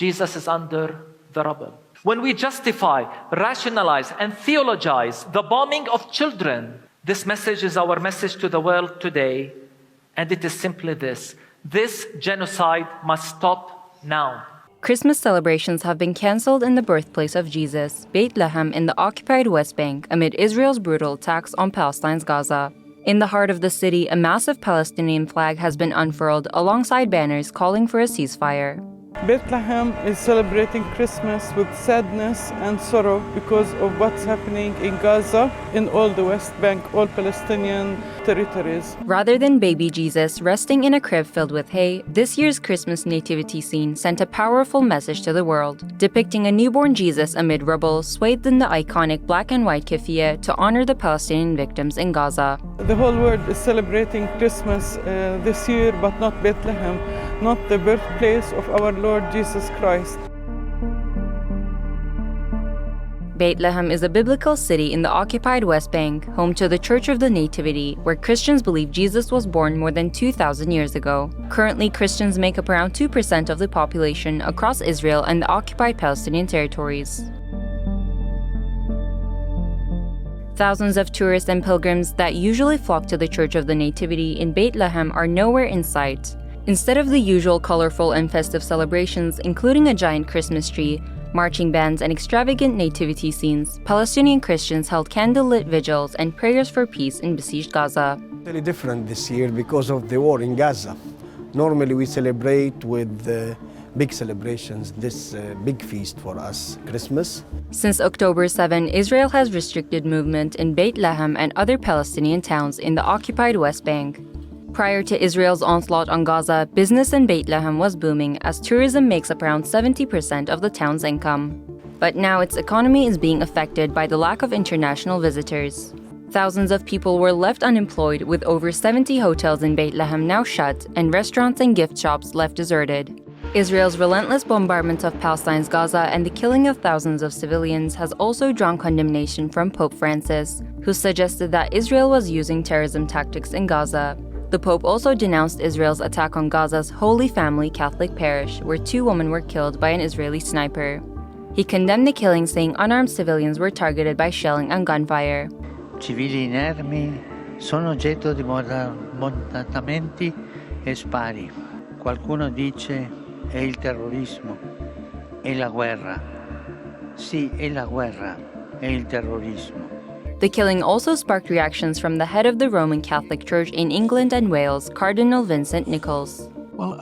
Jesus is under the rubble. When we justify, rationalize, and theologize the bombing of children, this message is our message to the world today, and it is simply this: this genocide must stop now. Christmas celebrations have been cancelled in the birthplace of Jesus, Beit Laham, in the occupied West Bank amid Israel's brutal attacks on Palestine's Gaza. In the heart of the city, a massive Palestinian flag has been unfurled alongside banners calling for a ceasefire. Beit Laham is celebrating Christmas with sadness and sorrow because of what's happening in Gaza, in all the West Bank, all Palestinian territories. Rather than baby Jesus resting in a crib filled with hay, this year's Christmas nativity scene sent a powerful message to the world, depicting a newborn Jesus amid rubble, swathed in the iconic black and white keffiyeh to honor the Palestinian victims in Gaza. The whole world is celebrating Christmas this year, but not Beit Laham, not the birthplace of our Lord Jesus Christ. Beit Laham is a biblical city in the occupied West Bank, home to the Church of the Nativity, where Christians believe Jesus was born more than 2,000 years ago. Currently, Christians make up around 2% of the population across Israel and the occupied Palestinian territories. Thousands of tourists and pilgrims that usually flock to the Church of the Nativity in Beit Laham are nowhere in sight. Instead of the usual colorful and festive celebrations, including a giant Christmas tree, marching bands, and extravagant nativity scenes, Palestinian Christians held candlelit vigils and prayers for peace in besieged Gaza. Really different this year because of the war in Gaza. Normally we celebrate with big celebrations, this big feast for us, Christmas. Since October 7, Israel has restricted movement in Beit Laham and other Palestinian towns in the occupied West Bank. Prior to Israel's onslaught on Gaza, business in Beit Laham was booming as tourism makes up around 70% of the town's income. But now its economy is being affected by the lack of international visitors. Thousands of people were left unemployed, with over 70 hotels in Beit Laham now shut and restaurants and gift shops left deserted. Israel's relentless bombardment of Palestine's Gaza and the killing of thousands of civilians has also drawn condemnation from Pope Francis, who suggested that Israel was using terrorism tactics in Gaza. The Pope also denounced Israel's attack on Gaza's Holy Family Catholic parish, where 2 women were killed by an Israeli sniper. He condemned the killing, saying unarmed civilians were targeted by shelling and gunfire. Civili inermi sono oggetto di bombardamenti e spari. Qualcuno dice è il terrorismo, è la guerra. Sì, è la guerra, è il terrorismo. The killing also sparked reactions from the head of the Roman Catholic Church in England and Wales, Cardinal Vincent Nichols. Well,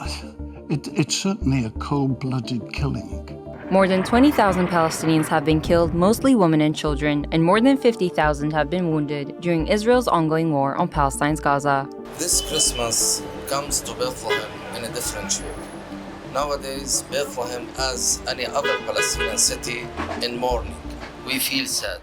it's certainly a cold-blooded killing. More than 20,000 Palestinians have been killed, mostly women and children, and more than 50,000 have been wounded during Israel's ongoing war on Palestine's Gaza. This Christmas comes to Bethlehem in a different shape. Nowadays, Bethlehem, as any other Palestinian city, in mourning. We feel sad.